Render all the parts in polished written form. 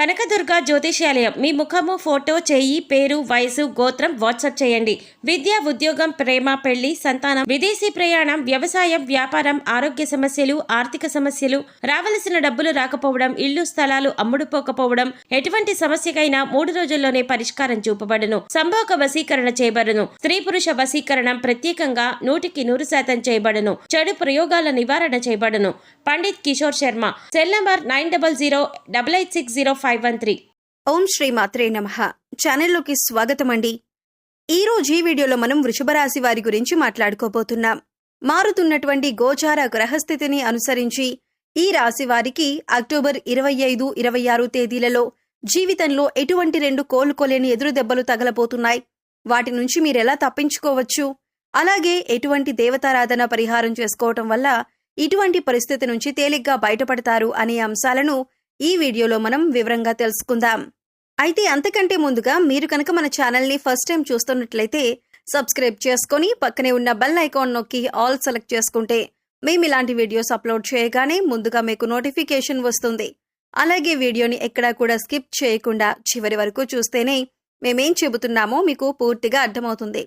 కనకదుర్గ జ్యోతిష్యాలయం. మీ ముఖము, ఫోటో, చెయ్యి, పేరు, వయసు, గోత్రం వాట్సాప్ చేయండి. విద్య, ఉద్యోగం, ప్రేమ, పెళ్లి, సంతానం, విదేశీ ప్రయాణం, వ్యవసాయం, వ్యాపారం, ఆరోగ్య సమస్యలు, ఆర్థిక సమస్యలు, రావలసిన డబ్బులు రాకపోవడం, ఇల్లు స్థలాలు అమ్ముడుపోకపోవడం, ఎటువంటి సమస్యకైనా 3 రోజుల్లోనే పరిష్కారం చూపబడును. సంభోగ వశీకరణ చేయబడును. స్త్రీ పురుష వశీకరణం ప్రత్యేకంగా 100% చేయబడును. చెడు ప్రయోగాల నివారణ చేయబడును. పండిత్ కిషోర్ శర్మ. Cell number 9008860513. ఓం శ్రీ మాత్రే నమః. ఛానల్లోకి స్వాగతం అండి. ఈరోజు ఈ వీడియోలో మనం వృషభ రాశి వారి గురించి మాట్లాడుకోబోతున్నాం. మారుతున్నటువంటి గోచార గ్రహస్థితిని అనుసరించి ఈ రాశి వారికి అక్టోబర్ 25, 26 తేదీలలో జీవితంలో ఎటువంటి 2 కోలుకోలేని ఎదురు దెబ్బలు తగలబోతున్నాయి. వాటి నుంచి మీరెలా తప్పించుకోవచ్చు, అలాగే ఎటువంటి దేవతారాధన పరిహారం చేసుకోవటం వల్ల ఇటువంటి పరిస్థితి నుంచి తేలిగ్గా బయటపడతారు అనే అంశాలను ఈ వీడియోలో మనం వివరంగా తెలుసుకుందాం. అయితే అంతకంటే ముందుగా మీరు కనుక మన ఛానల్ని ఫస్ట్ టైం చూస్తున్నట్లయితే సబ్స్క్రైబ్ చేసుకొని పక్కనే ఉన్న బెల్ ఐకాన్ నొక్కి ఆల్ సెలెక్ట్ చేసుకుంటే మేము ఇలాంటి వీడియోస్ అప్లోడ్ చేయగానే ముందుగా మీకు నోటిఫికేషన్ వస్తుంది. అలాగే వీడియోని ఎక్కడా కూడా స్కిప్ చేయకుండా చివరి వరకు చూస్తేనే మేమేం చెబుతున్నామో మీకు పూర్తిగా అర్థమవుతుంది.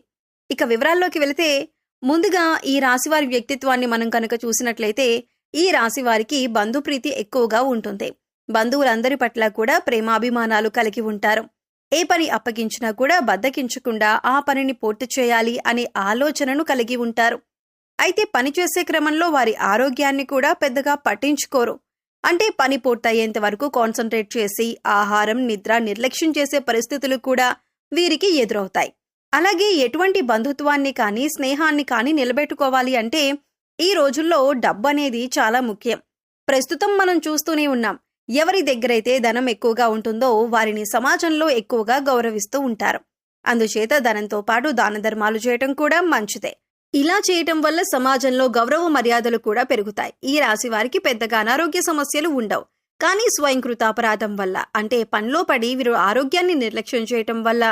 ఇక వివరాల్లోకి వెళితే ముందుగా ఈ రాశివారి వ్యక్తిత్వాన్ని మనం కనుక చూసినట్లయితే ఈ రాశి వారికి బంధుప్రీతి ఎక్కువగా ఉంటుంది. బంధువులందరి పట్ల కూడా ప్రేమాభిమానాలు కలిగి ఉంటారు. ఏ పని అప్పగించినా కూడా బద్దకించకుండా ఆ పనిని పూర్తి చేయాలి అనే ఆలోచనను కలిగి ఉంటారు. అయితే పని చేసే క్రమంలో వారి ఆరోగ్యాన్ని కూడా పెద్దగా పట్టించుకోరు. అంటే పని పూర్తయ్యేంత వరకు కాన్సంట్రేట్ చేసి ఆహారం, నిద్ర నిర్లక్ష్యం చేసే పరిస్థితులు కూడా వీరికి ఎదురవుతాయి. అలాగే ఎటువంటి బంధుత్వాన్ని కానీ స్నేహాన్ని కానీ నిలబెట్టుకోవాలి అంటే ఈ రోజుల్లో డబ్బు అనేది చాలా ముఖ్యం. ప్రస్తుతం మనం చూస్తూనే ఉన్నాం. ఎవరి దగ్గరైతే ధనం ఎక్కువగా ఉంటుందో వారిని సమాజంలో ఎక్కువగా గౌరవిస్తూ ఉంటారు. అందుచేత ధనంతో పాటు దాన ధర్మాలు చేయటం కూడా మంచిదే. ఇలా చేయటం వల్ల సమాజంలో గౌరవ మర్యాదలు కూడా పెరుగుతాయి. ఈ రాశి వారికి పెద్దగా అనారోగ్య సమస్యలు ఉండవు. కానీ స్వయంకృత అపరాధం వల్ల అంటే పనిలో పడి వీరు ఆరోగ్యాన్ని నిర్లక్ష్యం చేయటం వల్ల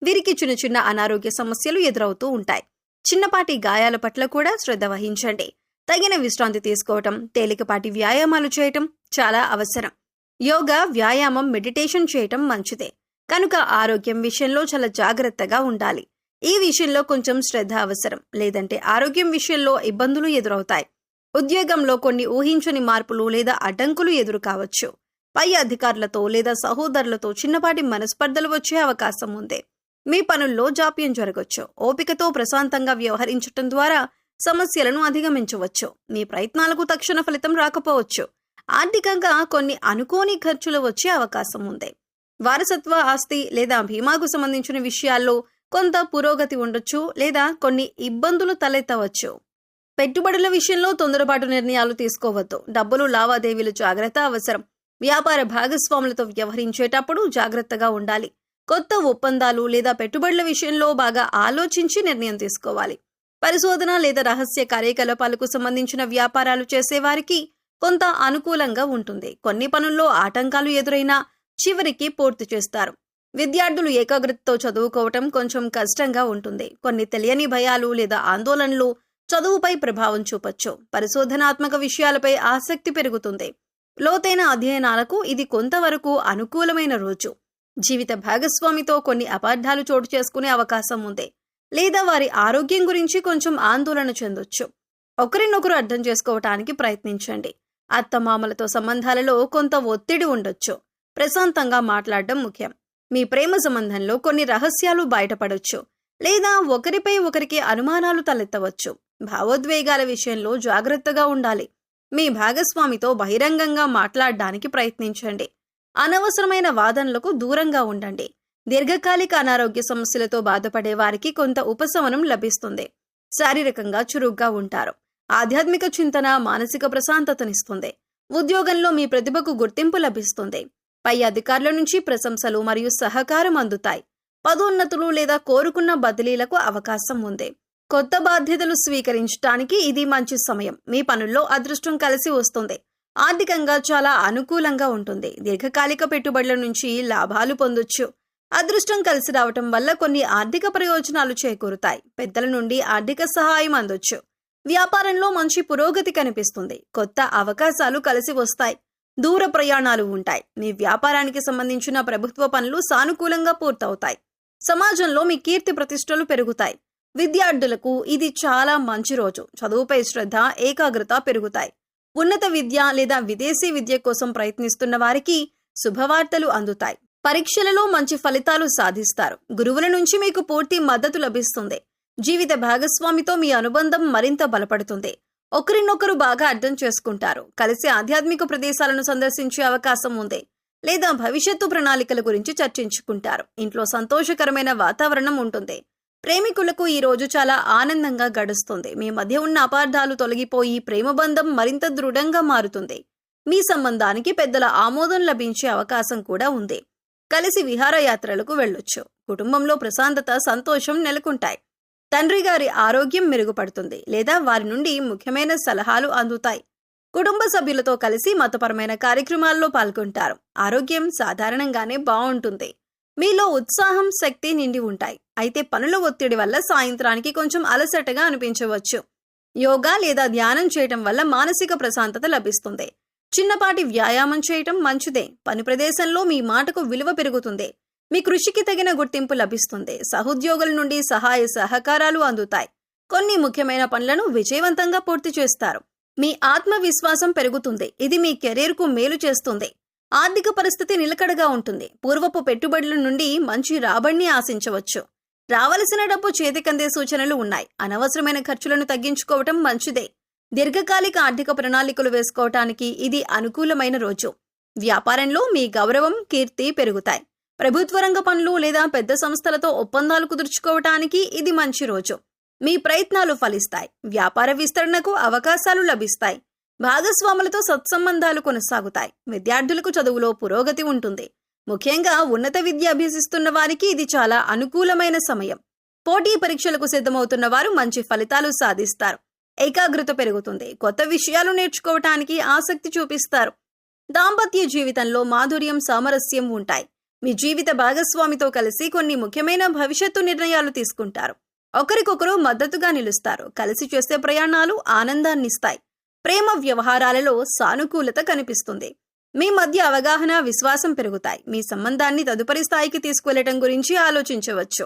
వీరికి చిన్న చిన్న అనారోగ్య సమస్యలు ఎదురవుతూ ఉంటాయి. చిన్నపాటి గాయాల పట్ల కూడా శ్రద్ధ వహించండి. తగిన విశ్రాంతి తీసుకోవటం, తేలికపాటి వ్యాయామాలు చేయటం చాలా అవసరం. యోగా, వ్యాయామం, మెడిటేషన్ చేయటం మంచిదే. కనుక ఆరోగ్యం విషయంలో చాలా జాగ్రత్తగా ఉండాలి. ఈ విషయంలో కొంచెం శ్రద్ధ అవసరం. లేదంటే ఆరోగ్యం విషయంలో ఇబ్బందులు ఎదురవుతాయి. ఉద్యోగంలో కొన్ని ఊహించని మార్పులు లేదా అడ్డంకులు ఎదురు కావచ్చు. పై అధికారులతో లేదా సహోదరులతో చిన్నపాటి మనస్పర్ధలు వచ్చే అవకాశం ఉంది. మీ పనుల్లో జాప్యం జరగవచ్చు. ఓపికతో ప్రశాంతంగా వ్యవహరించటం ద్వారా సమస్యలను అధిగమించవచ్చు. మీ ప్రయత్నాలకు తక్షణ ఫలితం రాకపోవచ్చు. ఆర్థికంగా కొన్ని అనుకోని ఖర్చులు వచ్చే అవకాశం ఉంది. వారసత్వ ఆస్తి లేదా బీమాకు సంబంధించిన విషయాల్లో కొంత పురోగతి ఉండొచ్చు లేదా కొన్ని ఇబ్బందులు తలెత్తవచ్చు. పెట్టుబడుల విషయంలో తొందరపాటు నిర్ణయాలు తీసుకోవద్దు. డబ్బులు లావాదేవీలు జాగ్రత్త అవసరం. వ్యాపార భాగస్వాములతో వ్యవహరించేటప్పుడు జాగ్రత్తగా ఉండాలి. కొత్త ఒప్పందాలు లేదా పెట్టుబడుల విషయంలో బాగా ఆలోచించి నిర్ణయం తీసుకోవాలి. పరిశోధన లేదా రహస్య కార్యకలాపాలకు సంబంధించిన వ్యాపారాలు చేసేవారికి కొంత అనుకూలంగా ఉంటుంది. కొన్ని పనుల్లో ఆటంకాలు ఎదురైనా చివరికి పూర్తి చేస్తారు. విద్యార్థులు ఏకాగ్రతతో చదువుకోవటం కొంచెం కష్టంగా ఉంటుంది. కొన్ని తెలియని భయాలు లేదా ఆందోళనలు చదువుపై ప్రభావం చూపొచ్చు. పరిశోధనాత్మక విషయాలపై ఆసక్తి పెరుగుతుంది. లోతైన అధ్యయనాలకు ఇది కొంతవరకు అనుకూలమైన రోజు. జీవిత భాగస్వామితో కొన్ని అపార్థాలు చోటు చేసుకునే అవకాశం ఉంది. లేదా వారి ఆరోగ్యం గురించి కొంచెం ఆందోళన చెందొచ్చు. ఒకరినొకరు అర్థం చేసుకోవటానికి ప్రయత్నించండి. అత్తమామలతో సంబంధాలలో కొంత ఒత్తిడి ఉండొచ్చు. ప్రశాంతంగా మాట్లాడడం ముఖ్యం. మీ ప్రేమ సంబంధంలో కొన్ని రహస్యాలు బయటపడొచ్చు. లేదా ఒకరిపై ఒకరికి అనుమానాలు తలెత్తవచ్చు. భావోద్వేగాల విషయంలో జాగ్రత్తగా ఉండాలి. మీ భాగస్వామితో బహిరంగంగా మాట్లాడడానికి ప్రయత్నించండి. అనవసరమైన వాదనలకు దూరంగా ఉండండి. దీర్ఘకాలిక అనారోగ్య సమస్యలతో బాధపడే వారికి కొంత ఉపశమనం లభిస్తుంది. శారీరకంగా చురుగ్గా ఉంటారు. ఆధ్యాత్మిక చింతన మానసిక ప్రశాంతతనిస్తుంది. ఉద్యోగంలో మీ ప్రతిభకు గుర్తింపు లభిస్తుంది. పై అధికారుల నుంచి ప్రశంసలు మరియు సహకారం అందుతాయి. పదోన్నతులు లేదా కోరుకున్న బదిలీలకు అవకాశం ఉంది. కొత్త బాధ్యతలు స్వీకరించడానికి ఇది మంచి సమయం. మీ పనుల్లో అదృష్టం కలిసి వస్తుంది. ఆర్థికంగా చాలా అనుకూలంగా ఉంటుంది. దీర్ఘకాలిక పెట్టుబడుల నుంచి లాభాలు పొందొచ్చు. అదృష్టం కలిసి రావటం వల్ల కొన్ని ఆర్థిక ప్రయోజనాలు చేకూరుతాయి. పెద్దల నుండి ఆర్థిక సహాయం అందొచ్చు. వ్యాపారంలో మంచి పురోగతి కనిపిస్తుంది. కొత్త అవకాశాలు కలిసి వస్తాయి. దూర ప్రయాణాలు ఉంటాయి. మీ వ్యాపారానికి సంబంధించిన ప్రభుత్వ పనులు సానుకూలంగా పూర్తవుతాయి. సమాజంలో మీ కీర్తి ప్రతిష్టలు పెరుగుతాయి. విద్యార్థులకు ఇది చాలా మంచి రోజు. చదువుపై శ్రద్ధ, ఏకాగ్రత పెరుగుతాయి. ఉన్నత విద్య లేదా విదేశీ విద్య కోసం ప్రయత్నిస్తున్న వారికి శుభవార్తలు అందుతాయి. పరీక్షలలో మంచి ఫలితాలు సాధిస్తారు. గురువుల నుంచి మీకు పూర్తి మద్దతు లభిస్తుంది. జీవిత భాగస్వామితో మీ అనుబంధం మరింత బలపడుతుంది. ఒకరినొకరు బాగా అర్థం చేసుకుంటారు. కలిసి ఆధ్యాత్మిక ప్రదేశాలను సందర్శించే అవకాశం ఉంది. లేదా భవిష్యత్తు ప్రణాళికల గురించి చర్చించుకుంటారు. ఇంట్లో సంతోషకరమైన వాతావరణం ఉంటుంది. ప్రేమికులకు ఈ రోజు చాలా ఆనందంగా గడుస్తుంది. మీ మధ్య ఉన్న అపార్థాలు తొలగిపోయి ప్రేమ బంధం మరింత దృఢంగా మారుతుంది. మీ సంబంధానికి పెద్దల ఆమోదం లభించే అవకాశం కూడా ఉంది. కలిసి విహారయాత్రలకు వెళ్ళొచ్చు. కుటుంబంలో ప్రశాంతత, సంతోషం నెలకొంటాయి. తండ్రి గారి ఆరోగ్యం మెరుగుపడుతుంది లేదా వారి నుండి ముఖ్యమైన సలహాలు అందుతాయి. కుటుంబ సభ్యులతో కలిసి మతపరమైన కార్యక్రమాల్లో పాల్గొంటారు. ఆరోగ్యం సాధారణంగానే బాగుంటుంది. మీలో ఉత్సాహం, శక్తి నిండి ఉంటాయి. అయితే పనుల ఒత్తిడి వల్ల సాయంత్రానికి కొంచెం అలసటగా అనిపించవచ్చు. యోగా లేదా ధ్యానం చేయటం వల్ల మానసిక ప్రశాంతత లభిస్తుంది. చిన్నపాటి వ్యాయామం చేయటం మంచిదే. పని ప్రదేశంలో మీ మాటకు విలువ పెరుగుతుంది. మీ కృషికి తగిన గుర్తింపు లభిస్తుంది. సహోద్యోగుల నుండి సహాయ సహకారాలు అందుతాయి. కొన్ని ముఖ్యమైన పనులను విజయవంతంగా పూర్తి చేస్తారు. మీ ఆత్మవిశ్వాసం పెరుగుతుంది. ఇది మీ కెరీర్కు మేలు చేస్తుంది. ఆర్థిక పరిస్థితి నిలకడగా ఉంటుంది. పూర్వపు పెట్టుబడుల నుండి మంచి రాబడిని ఆశించవచ్చు. రావలసిన డబ్బు చేతికందే సూచనలు ఉన్నాయి. అనవసరమైన ఖర్చులను తగ్గించుకోవటం మంచిదే. దీర్ఘకాలిక ఆర్థిక ప్రణాళికలు వేసుకోవటానికి ఇది అనుకూలమైన రోజు. వ్యాపారంలో మీ గౌరవం, కీర్తి పెరుగుతాయి. ప్రభుత్వ రంగ పనులు లేదా పెద్ద సంస్థలతో ఒప్పందాలు కుదుర్చుకోవటానికి ఇది మంచి రోజు. మీ ప్రయత్నాలు ఫలిస్తాయి. వ్యాపార విస్తరణకు అవకాశాలు లభిస్తాయి. భాగస్వాములతో సత్సంబంధాలు కొనసాగుతాయి. విద్యార్థులకు చదువులో పురోగతి ఉంటుంది. ముఖ్యంగా ఉన్నత విద్య అభ్యసిస్తున్న వారికి ఇది చాలా అనుకూలమైన సమయం. పోటీ పరీక్షలకు సిద్ధమవుతున్న వారు మంచి ఫలితాలు సాధిస్తారు. ఏకాగ్రత పెరుగుతుంది. కొత్త విషయాలు నేర్చుకోవటానికి ఆసక్తి చూపిస్తారు. దాంపత్య జీవితంలో మాధుర్యం, సామరస్యం ఉంటాయి. మీ జీవిత భాగస్వామితో కలిసి కొన్ని ముఖ్యమైన భవిష్యత్తు నిర్ణయాలు తీసుకుంటారు. ఒకరికొకరు మద్దతుగా నిలుస్తారు. కలిసి చేసే ప్రయాణాలు ఆనందాన్నిస్తాయి. ప్రేమ వ్యవహారాలలో సానుకూలత కనిపిస్తుంది. మీ మధ్య అవగాహన, విశ్వాసం పెరుగుతాయి. మీ సంబంధాన్ని తదుపరి స్థాయికి తీసుకువెళ్లటం గురించి ఆలోచించవచ్చు.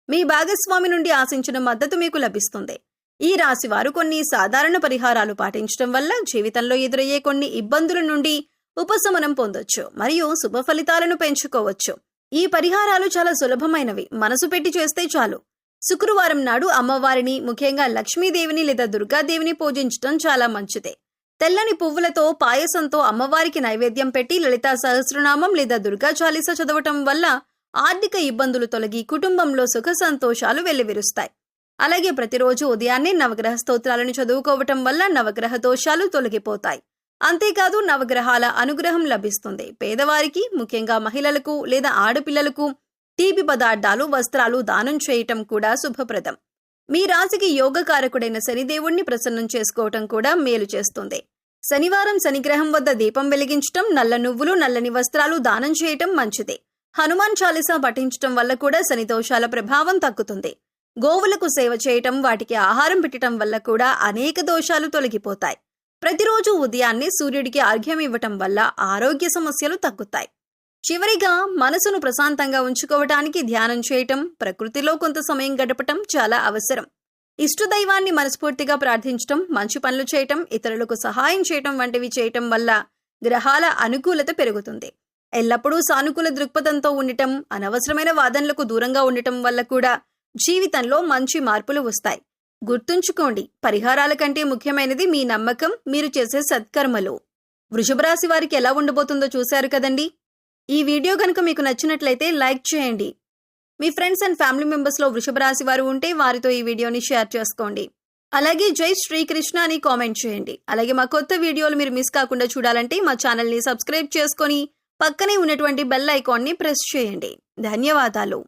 మీ భాగస్వామి నుండి ఆశించిన మద్దతు మీకు లభిస్తుంది. ఈ రాశి వారు కొన్ని సాధారణ పరిహారాలు పాటించడం వల్ల జీవితంలో ఎదురయ్యే కొన్ని ఇబ్బందుల నుండి ఉపశమనం పొందొచ్చు మరియు శుభ ఫలితాలను పెంచుకోవచ్చు. ఈ పరిహారాలు చాలా సులభమైనవి. మనసు పెట్టి చేస్తే చాలు. శుక్రవారం నాడు అమ్మవారిని, ముఖ్యంగా లక్ష్మీదేవిని లేదా దుర్గాదేవిని పూజించడం చాలా మంచిదే. తెల్లని పువ్వులతో, పాయసంతో అమ్మవారికి నైవేద్యం పెట్టి లలితా సహస్రనామం లేదా దుర్గా చాలీస చదవటం వల్ల ఆర్థిక ఇబ్బందులు తొలగి కుటుంబంలో సుఖ సంతోషాలు వెల్లివిరుస్తాయి. అలాగే ప్రతిరోజు ఉదయాన్నే నవగ్రహ స్తోత్రాలను చదువుకోవటం వల్ల నవగ్రహ దోషాలు తొలగిపోతాయి. అంతేకాదు నవగ్రహాల అనుగ్రహం లభిస్తుంది. పేదవారికి, ముఖ్యంగా మహిళలకు లేదా ఆడపిల్లలకు తీపి పదార్థాలు, వస్త్రాలు దానం చేయటం కూడా శుభప్రదం. మీ రాశికి యోగకారకుడైన శనిదేవుణ్ణి ప్రసన్నం చేసుకోవటం కూడా మేలు చేస్తుంది. శనివారం శనిగ్రహం వద్ద దీపం వెలిగించటం, నల్ల నువ్వులు, నల్లని వస్త్రాలు దానం చేయటం మంచిదే. హనుమాన్ చాలీసా పఠించటం వల్ల కూడా శని దోషాల ప్రభావం తగ్గుతుంది. గోవులకు సేవ చేయటం, వాటికి ఆహారం పెట్టడం వల్ల కూడా అనేక దోషాలు తొలగిపోతాయి. ప్రతిరోజు ఉదయాన్నే సూర్యుడికి అర్ఘ్యం ఇవ్వటం వల్ల ఆరోగ్య సమస్యలు తగ్గుతాయి. చివరిగా మనసును ప్రశాంతంగా ఉంచుకోవటానికి ధ్యానం చేయటం, ప్రకృతిలో కొంత సమయం గడపటం చాలా అవసరం. ఇష్టదైవాన్ని మనస్ఫూర్తిగా ప్రార్థించటం, మంచి పనులు చేయటం, ఇతరులకు సహాయం చేయటం వంటివి చేయటం వల్ల గ్రహాల అనుకూలత పెరుగుతుంది. ఎల్లప్పుడూ సానుకూల దృక్పథంతో ఉండటం, అనవసరమైన వాదనలకు దూరంగా ఉండటం వల్ల కూడా జీవితంలో మంచి మార్పులు వస్తాయి. గుర్తుంచుకోండి, పరిహారాల కంటే ముఖ్యమైనది మీ నమ్మకం, మీరు చేసే సత్కర్మలు. వృషభ రాశి వారికి ఎలా ఉండబోతుందో చూశారు కదండి. ఈ వీడియో కనుక మీకు నచ్చినట్లయితే లైక్ చేయండి. మీ ఫ్రెండ్స్ అండ్ ఫ్యామిలీ మెంబర్స్లో వృషభ రాశి వారు ఉంటే వారితో ఈ వీడియోని షేర్ చేసుకోండి. అలాగే జై శ్రీకృష్ణ అని కామెంట్ చేయండి. అలాగే మా కొత్త వీడియోలు మీరు మిస్ కాకుండా చూడాలంటే మా ఛానల్ని సబ్స్క్రైబ్ చేసుకొని పక్కనే ఉన్నటువంటి బెల్ ఐకాన్ని ప్రెస్ చేయండి. ధన్యవాదాలు.